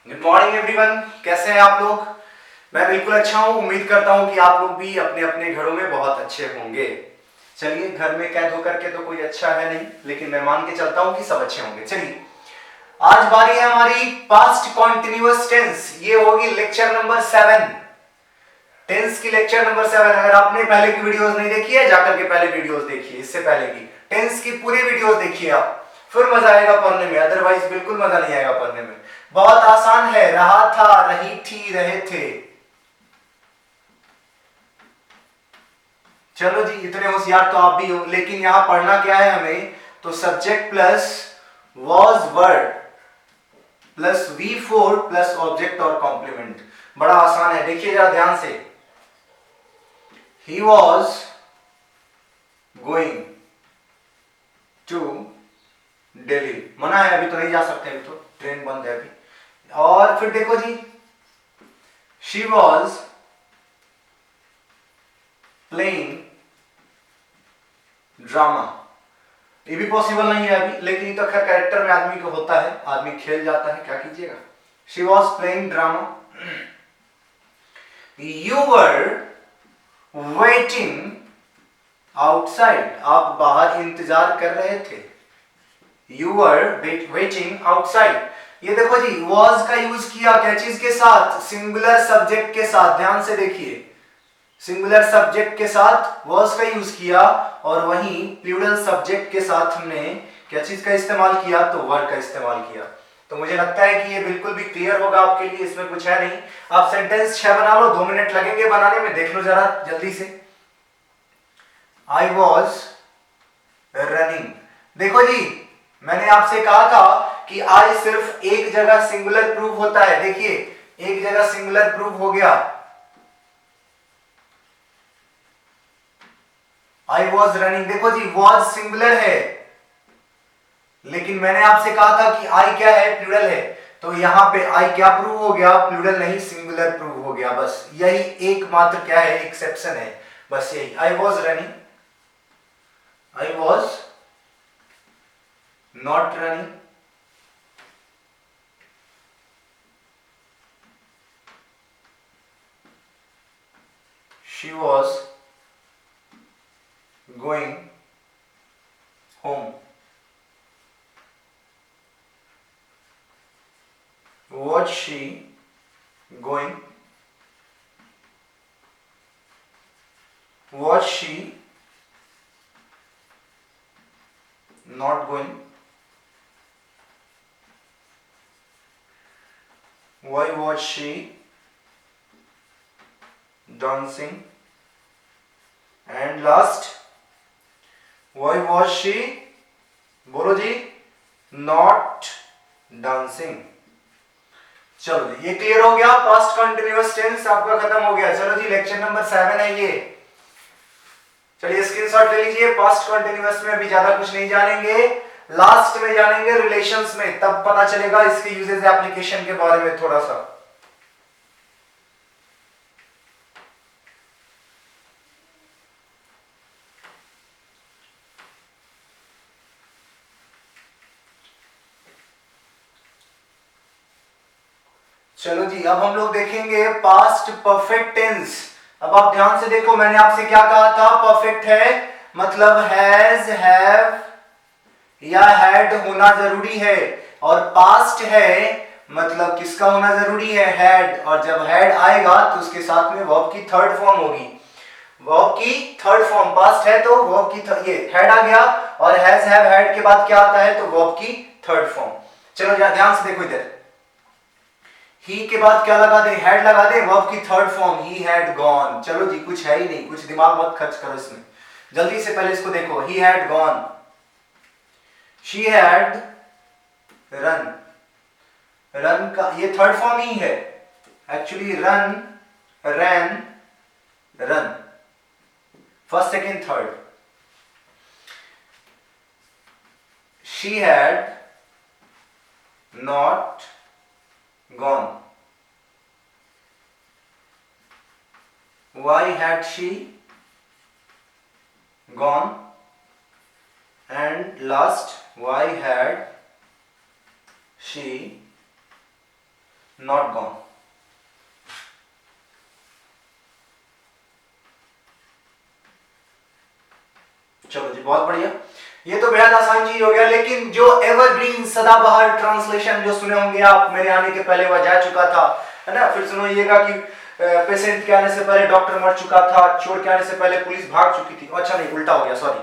Good morning everyone, कैसे हैं आप लोग। मैं बिल्कुल अच्छा हूं। उम्मीद करता हूं कि आप लोग भी अपने अपने घरों में बहुत अच्छे होंगे। चलिए, घर में कैद होकर के तो कोई अच्छा है नहीं, लेकिन मैं मान के चलता हूं कि सब अच्छे होंगे। चलिए, आज बारी है हमारी पास्ट कॉन्टिन्यूअस टेंस। ये होगी लेक्चर नंबर 7, टेंस की लेक्चर नंबर 7। अगर आपने पहले की वीडियोस नहीं देखी है, जाकर के पहले वीडियोस देखिए, इससे पहले की टेंस की पूरी वीडियोस देखिए आप, फिर मजा आएगा पढ़ने में, अदरवाइज बिल्कुल मजा नहीं आएगा पढ़ने में। बहुत आसान है। रहा था, रही थी, रहे थे। चलो जी, इतने होशियार तो आप भी हो, लेकिन यहां पढ़ना क्या है हमें, तो subject plus was word plus V4 plus object और कॉम्प्लीमेंट। बड़ा आसान है, देखिए जरा ध्यान से। He was going to Delhi. मना है, अभी तो नहीं जा सकते, अभी तो ट्रेन बंद है अभी। और फिर देखो जी, शी वॉज प्लेइंग ड्रामा। ये भी पॉसिबल नहीं है अभी, लेकिन ये तो खैर कैरेक्टर में आदमी को होता है, आदमी खेल जाता है, क्या कीजिएगा। She was playing drama. You were waiting outside. आप बाहर इंतजार कर रहे थे। You were waiting outside. ये देखो जी, वॉज का यूज किया क्या चीज के साथ, सिंगुलर सब्जेक्ट के साथ। ध्यान से देखिए, सिंगुलर सब्जेक्ट के साथ वॉज का यूज किया, और वहीं प्लूरल सब्जेक्ट के साथ हमने क्या चीज का इस्तेमाल किया, तो वर का इस्तेमाल किया। तो मुझे लगता है कि ये बिल्कुल भी क्लियर होगा आपके लिए, इसमें कुछ है नहीं। आप सेंटेंस 6 बना लो, 2 मिनट लगेंगे बनाने में, देख लो जरा जल्दी से। I was running. देखो जी, मैंने आपसे कहा था कि आई सिर्फ एक जगह सिंगुलर प्रूव होता है। देखिए, एक जगह सिंगुलर प्रूव हो गया, आई वॉज रनिंग। देखो जी, वॉज सिंगुलर है, लेकिन मैंने आपसे कहा था कि आई क्या है, प्लूरल है। तो यहां पे आई क्या प्रूव हो गया, प्लूरल नहीं सिंगुलर प्रूव हो गया। बस यही एकमात्र क्या है, एक्सेप्शन है, बस यही। I was running, I was not running, she was going home, was she going, was she not going, why was she dancing, and last, why was she, बोलो जी, not dancing। चलो जी, ये क्लियर हो गया। Past continuous tense आपका खत्म हो गया। चलो जी, लेक्चर नंबर 7 है ये। चलिए स्क्रीनशॉट ले लीजिए। पास्ट कंटिन्यूअस में अभी ज्यादा कुछ नहीं जानेंगे, लास्ट में जानेंगे रिलेशंस में, तब पता चलेगा इसके यूजेस एप्लीकेशन के बारे में थोड़ा सा। चलो जी, अब हम लोग देखेंगे पास्ट परफेक्ट टेंस। अब आप ध्यान से देखो, मैंने आपसे क्या कहा था, परफेक्ट है मतलब हैज, हैव या हैड होना जरूरी है, और पास्ट है मतलब किसका होना जरूरी है, हैड। और जब हैड आएगा तो उसके साथ में वर्ब की थर्ड फॉर्म होगी। वर्ब की थर्ड फॉर्म, पास्ट है तो वर्ब की ये हैड आ गया, और हैज, हैव, हैड के बाद क्या आता है, तो वर्ब की थर्ड फॉर्म। चलो ध्यान से देखो इधर, ही के बाद क्या लगा दे, हैड लगा दे, वर्ब की third form, he had gone. चलो जी, कुछ है ही नहीं, कुछ दिमाग मत खर्च करो इसमें, जल्दी से पहले इसको देखो। He had gone, she had run. Run का ये थर्ड फॉर्म ही है actually, run, ran, run, first second third. She had not gone, why had she gone, and last, why had she not gone. चलो जी, बहुत बढ़िया। ये तो बेहद आसान चीज हो गया। लेकिन जो एवरग्रीन सदाबहार ट्रांसलेशन जो सुने होंगे आप, मेरे आने के पहले वह जा चुका था, है ना। फिर सुनिएगा कि पेशेंट के आने से पहले डॉक्टर मर चुका था, चोर के आने से पहले पुलिस भाग चुकी थी। अच्छा नहीं, उल्टा हो गया, सॉरी।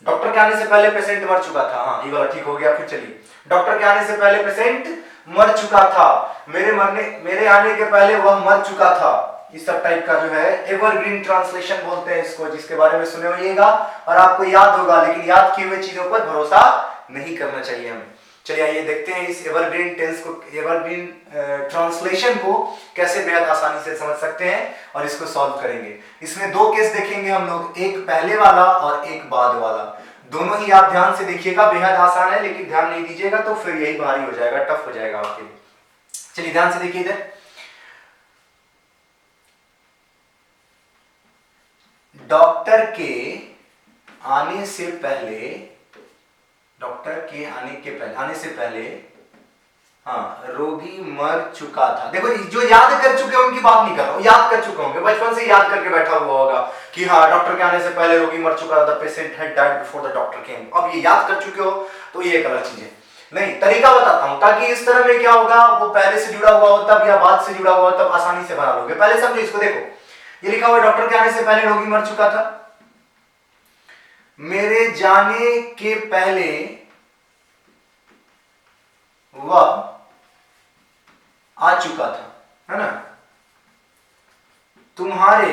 डॉक्टर के आने से पहले पेशेंट मर चुका था, हाँ ये वाला ठीक हो गया। फिर चलिए, डॉक्टर के आने से पहले पेशेंट मर चुका था, मेरे आने के पहले वह मर चुका था। इस सब टाइप का जो है एवरग्रीन ट्रांसलेशन बोलते हैं इसको, जिसके बारे में सुने होइएगा और आपको याद होगा, लेकिन याद किए हुए चीजों पर भरोसा नहीं करना चाहिए हमें। चलिए आइए देखते हैं इस एवरग्रीन टेंस को, एवरग्रीन ट्रांसलेशन को कैसे बेहद आसानी से समझ सकते हैं और इसको सॉल्व करेंगे। इसमें दो केस देखेंगे हम लोग, एक पहले वाला और एक बाद वाला। दोनों ही आप ध्यान से देखिएगा, बेहद आसान है, लेकिन ध्यान नहीं दीजिएगा तो फिर यही भारी हो जाएगा, टफ हो जाएगा आपके लिए। चलिए ध्यान से देखिए इधर, डॉक्टर के आने से पहले, डॉक्टर के आने से पहले हाँ रोगी मर चुका था। देखो जो याद कर चुके हैं उनकी बात नहीं कर रहा हूं, याद कर चुके होंगे, बचपन से याद करके बैठा हुआ होगा कि हाँ डॉक्टर के आने से पहले रोगी मर चुका था, the patient had died before the doctor केम। अब ये याद कर चुके हो तो ये एक अलग चीज है। नहीं, तरीका बताता हूं ताकि इस तरह में क्या होगा, वो पहले से जुड़ा हुआ हो तब या बाद से जुड़ा हुआ हो तब आसानी से बना लोगे। पहले समझो इसको, देखो ये लिखा हुआ डॉक्टर के आने से पहले रोगी मर चुका था, मेरे जाने के पहले वह आ चुका था, है ना। तुम्हारे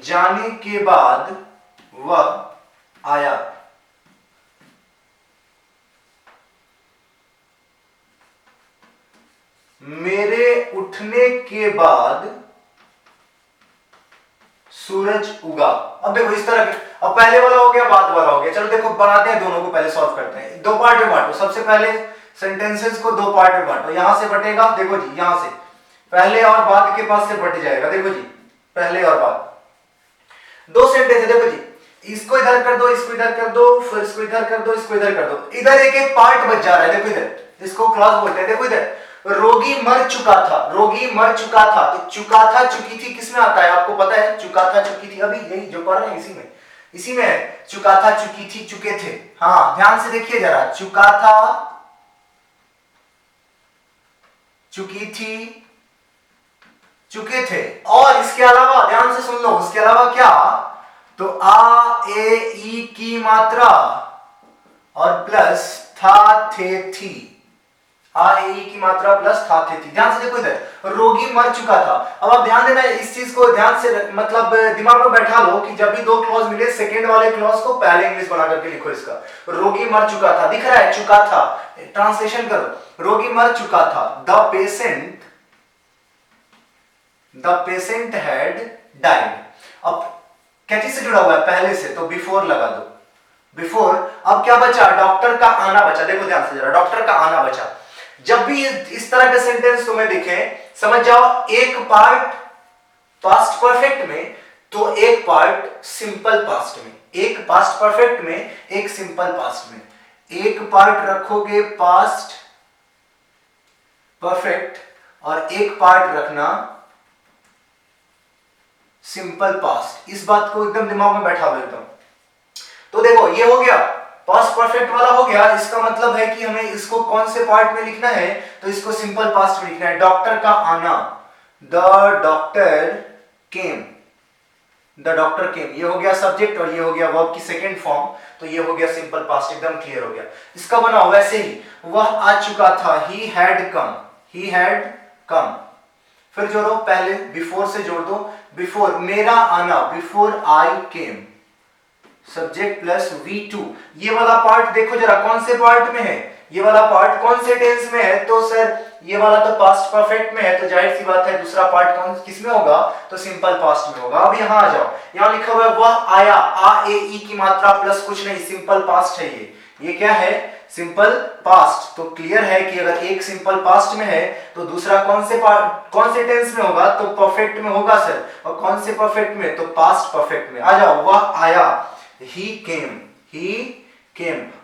जाने के बाद वह आया, मेरे उठने के बाद सूरज उगा। अब देखो इस तरह के, अब पहले वाला हो गया, बाद वाला हो गया। चलो देखो बनाते हैं, दोनों को पहले सॉल्व करते हैं। दो पार्ट में बांटो, सबसे पहले सेंटेंसेस को दो पार्ट में बांटो। यहां से बटेगा, देखो जी यहां से पहले और बाद के पास से बट जाएगा। देखो जी पहले और बाद दो सेंटेंस है, देखो जी इसको इधर कर दो, इसको इधर कर दो, फिर इसको इधर कर दो, इसको इधर कर दो, इधर एक एक पार्ट बच जा रहा है। देखो इधर इसको क्लॉज बोलते हैं। देखो इधर रोगी मर चुका था, रोगी मर चुका था, तो चुका था चुकी थी किसमें आता है आपको पता है? चुका था चुकी थी, अभी यही जो पढ़ रहे हैं इसी में है। चुका था चुकी थी चुके थे। हाँ ध्यान से देखिए जरा, चुका था चुकी थी चुके थे। और इसके अलावा ध्यान से सुन लो, उसके अलावा क्या, तो आ ए ई की मात्रा और प्लस था थे थी, आ ए ई की मात्रा प्लस था थे थी। ध्यान से देखो इधर रोगी मर चुका था। अब आप ध्यान देना इस चीज को, ध्यान से मतलब दिमाग में बैठा लो कि जब भी दो क्लॉज मिले सेकंड वाले क्लॉज को पहले इंग्लिश बना करके लिखो। इसका रोगी मर चुका था दिख रहा है, चुका था, ट्रांसलेशन करो, रोगी मर चुका था। The patient had died. अब क्या चीज से जुड़ा हुआ है? पहले से, तो बिफोर लगा दो, बिफोर। अब क्या बचा? डॉक्टर का आना बचा। देखो ध्यान से जरा, डॉक्टर का आना बचा। जब भी इस तरह के सेंटेंस तुम्हें दिखे, समझ जाओ एक पार्ट पास्ट परफेक्ट में तो एक पार्ट सिंपल पास्ट में, एक पास्ट परफेक्ट में एक सिंपल पास्ट में। एक पार्ट रखोगे पास्ट परफेक्ट और एक पार्ट रखना सिंपल पास्ट। इस बात को एकदम दिमाग में बैठा लो एकदम। तो देखो ये हो गया, पास्ट परफेक्ट वाला हो गया। इसका मतलब है कि हमें इसको कौन से पार्ट में लिखना है? तो इसको सिंपल पास्ट में लिखना है। डॉक्टर का आना, the doctor came, the doctor केम, ये हो गया सब्जेक्ट और ये हो गया वर्ब की सेकेंड फॉर्म, तो ये हो गया सिंपल पास्ट, एकदम क्लियर हो गया। इसका बनाओ वैसे ही, वह आ चुका था, he had come, he had come. फिर जोड़ो, पहले बिफोर से जोड़ दो, बिफोर मेरा आना, before I came, subject plus V2। ये वाला पार्ट देखो जरा कौन से पार्ट में है, ये वाला पार्ट कौन से टेंस में है? तो सर ये वाला तो पास्ट परफेक्ट में है, तो जाहिर सी बात है दूसरा पार्ट कौन किस में होगा? तो सिंपल पास्ट में होगा। अब यहां आ जाओ, यहां लिखा हुआ है वह आया, आ ए ई की मात्रा प्लस कुछ नहीं, सिंपल पास्ट है ये क्या है? Simple past. तो क्लियर है कि अगर एक सिंपल पास्ट में है तो दूसरा कौन से टेंस में होगा? तो परफेक्ट में होगा सर। और कौन से परफेक्ट में? तो पास्ट परफेक्ट में। आ जाओ, वह आया, he came,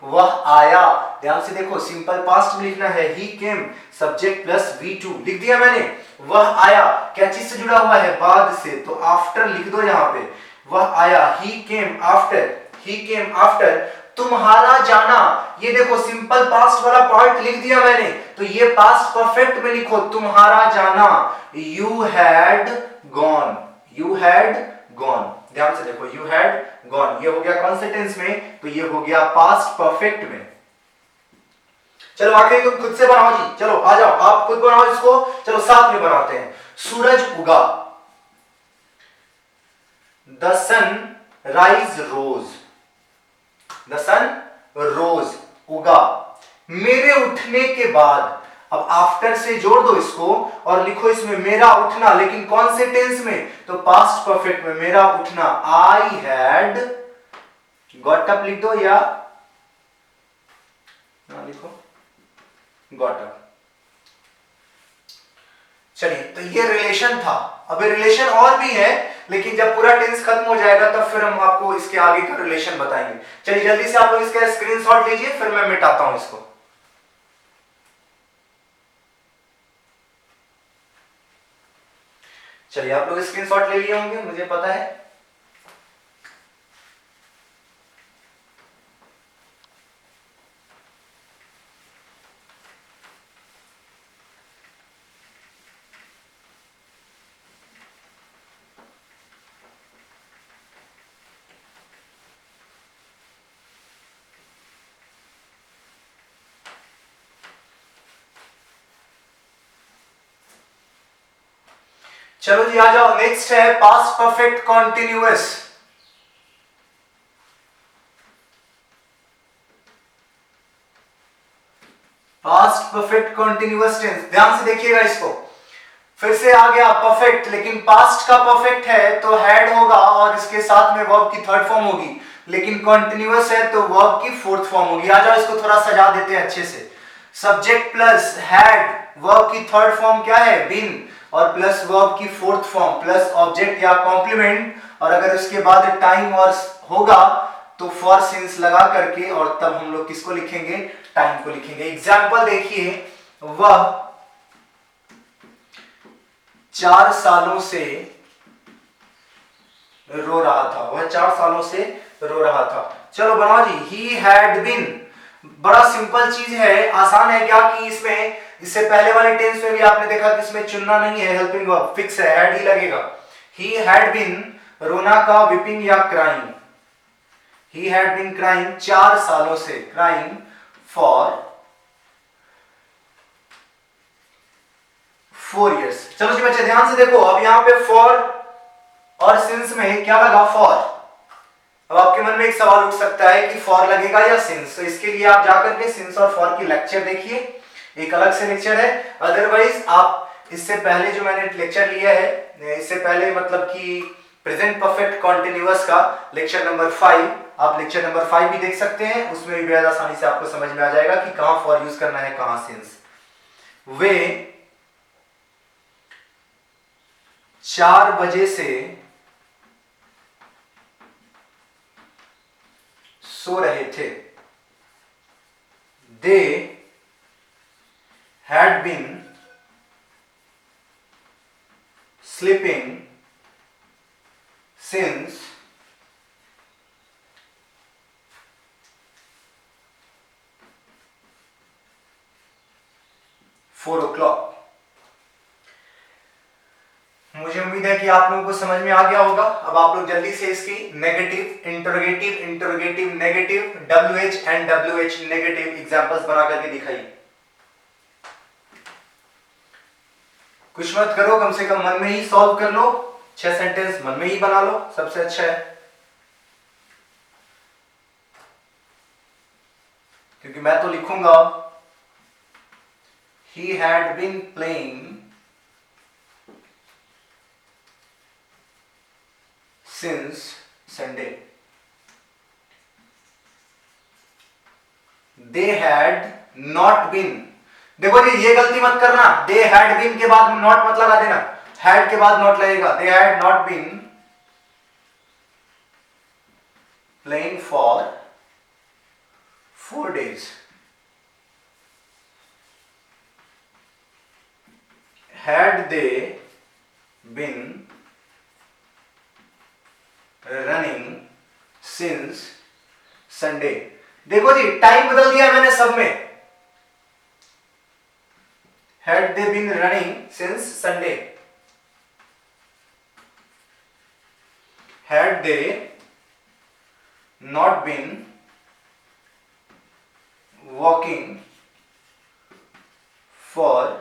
वह आया। ध्यान से देखो, सिंपल पास्ट में लिखना है ही केम, सब्जेक्ट प्लस V2 लिख दिया मैंने। वह आया, क्या चीज से जुड़ा हुआ है, बाद से, तो आफ्टर लिख दो यहां पे। वह आया, ही केम आफ्टर, ही केम आफ्टर। तुम्हारा जाना, ये देखो सिंपल पास्ट वाला पार्ट लिख दिया मैंने, तो ये पास्ट परफेक्ट में लिखो, तुम्हारा जाना, you had gone, you had gone. ध्यान से देखो, यू हैड गॉन, ये हो गया कौन से टेंस में, तो ये हो गया पास्ट परफेक्ट में। चलो आखिरी तुम खुद से बनाओ जी, चलो आ जाओ, आप खुद बनाओ इसको, चलो साथ में बनाते हैं। सूरज उगा, the sun rise rose, the sun rose, उगा, मेरे उठने के बाद। अब आफ्टर से जोड़ दो इसको और लिखो इसमें मेरा उठना, लेकिन कौन से टेंस में, तो पास्ट परफेक्ट में, मेरा उठना, आई हैड गॉट अप लिख दो, या लिखो गॉट अप। चलिए, तो ये रिलेशन था। अब रिलेशन और भी है, लेकिन जब पूरा टेंस खत्म हो जाएगा तब फिर हम आपको इसके आगे का रिलेशन बताएंगे। चलिए जल्दी से आप लोग इसका स्क्रीनशॉट लीजिए, फिर मैं मिटाता हूं इसको। चलिए आप लोग स्क्रीनशॉट ले लिए होंगे, मुझे पता है। चलो जी आ जाओ, नेक्स्ट है past perfect continuous. Past perfect continuous tense, ध्यान से देखिएगा इसको, फिर से आ गया परफेक्ट, लेकिन पास्ट का परफेक्ट है तो हैड होगा और इसके साथ में वर्ब की थर्ड फॉर्म होगी, लेकिन कॉन्टिन्यूअस है तो वर्ब की फोर्थ फॉर्म होगी। आ जाओ इसको थोड़ा सजा देते हैं अच्छे से। सब्जेक्ट प्लस हैड, वर्ब की थर्ड फॉर्म क्या है, बीन, और प्लस वर्ब की फोर्थ फॉर्म, प्लस ऑब्जेक्ट या कॉम्प्लीमेंट, और अगर उसके बाद टाइम और होगा तो फॉर सिंस लगा करके, और तब हम लोग किसको लिखेंगे, टाइम को लिखेंगे। एग्जाम्पल देखिए, वह 4 सालों से रो रहा था, वह 4 सालों से रो रहा था। चलो बनाओ जी, ही हैड बीन, बड़ा सिंपल चीज है, आसान है क्या कि इसमें, इससे पहले वाले टेंस में भी आपने देखा कि इसमें चुनना नहीं है, हेल्पिंग वर्ब फिक्स है, हैड ही लगेगा। ही हैड बीन, रोना का वीपिंग या crying, he had been crying 4 सालों से, क्राइंग फॉर 4 years। चलो जी बच्चे ध्यान से देखो, अब यहां पे फॉर और सिंस में क्या लगा, फॉर। अब आपके मन में एक सवाल उठ सकता है कि फॉर लगेगा या सिंस, तो इसके लिए आप जाकर के सिंस और फॉर की लेक्चर देखिए, एक अलग से लेक्चर है। अदरवाइज आप इससे पहले जो मैंने लेक्चर लिया है, इससे पहले मतलब कि प्रेजेंट परफेक्ट कॉन्टिन्यूअस का लेक्चर नंबर 5, आप लेक्चर नंबर 5 भी देख सकते हैं, उसमें भी बेहद आसानी से आपको समझ में आ जाएगा कि कहां फॉर यूज करना है, कहां सिंस। वे 4 बजे से सो रहे थे, they had been sleeping since 4 o'clock। मुझे उम्मीद है कि आप लोगों को समझ में आ गया होगा। अब आप लोग जल्दी से इसकी negative, interrogative, interrogative negative, WH and WH negative examples बना करके दिखाइए। कुछ मत करो, कम से कम मन में ही सॉल्व कर लो, 6 सेंटेंस मन में ही बना लो, सबसे अच्छा है, क्योंकि मैं तो लिखूंगा he had been playing since Sunday, they had not been, देखो जी ये गलती मत करना, they had been के बाद not मत लगा देना, had के बाद not लगेगा, they had not been playing for 4 days, had they been running since Sunday। देखो जी टाइम बदल दिया मैंने सब में। had they been running since Sunday, had they not been walking for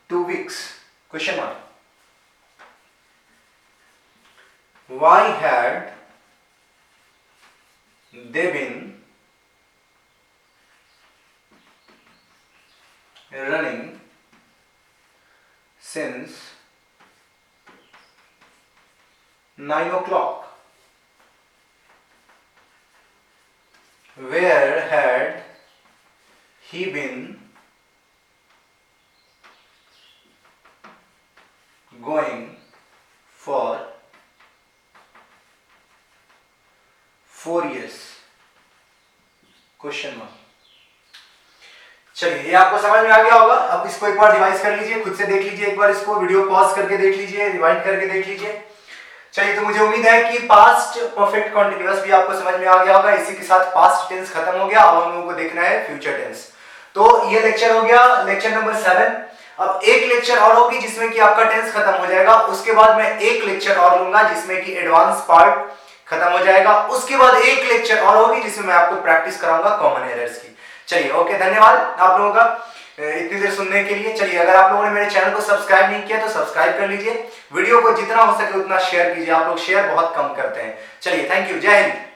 2 weeks? Question mark. Why had they been running since 9 o'clock? Where had he been going for 4 years? Question mark. चलिए ये आपको समझ में आ गया होगा। अब इसको एक बार रिवाइज कर लीजिए, खुद से देख लीजिए, एक बार इसको वीडियो पॉज करके देख लीजिए, रिवाइंड करके देख लीजिए। चलिए तो मुझे उम्मीद है कि पास्ट परफेक्ट कंटीन्यूअस भी आपको समझ में आ गया होगा। इसी के साथ पास्ट टेंस खत्म हो गया। अब हम लोगों को देखना है फ्यूचर टेंस। तो ये लेक्चर हो गया, लेक्चर नंबर 7। अब एक लेक्चर और होगी जिसमें कि आपका टेंस खत्म हो जाएगा। उसके बाद मैं एक लेक्चर और लूंगा जिसमें कि एडवांस पार्ट खत्म हो जाएगा। उसके बाद एक लेक्चर और होगी जिसमें मैं आपको प्रैक्टिस कराऊंगा कॉमन एरर्स की। चलिए ओके, धन्यवाद आप लोगों का इतनी देर सुनने के लिए। चलिए अगर आप लोगों ने मेरे चैनल को सब्सक्राइब नहीं किया तो सब्सक्राइब कर लीजिए। वीडियो को जितना हो सके उतना शेयर कीजिए। आप लोग शेयर बहुत कम करते हैं। चलिए थैंक यू, जय हिंद।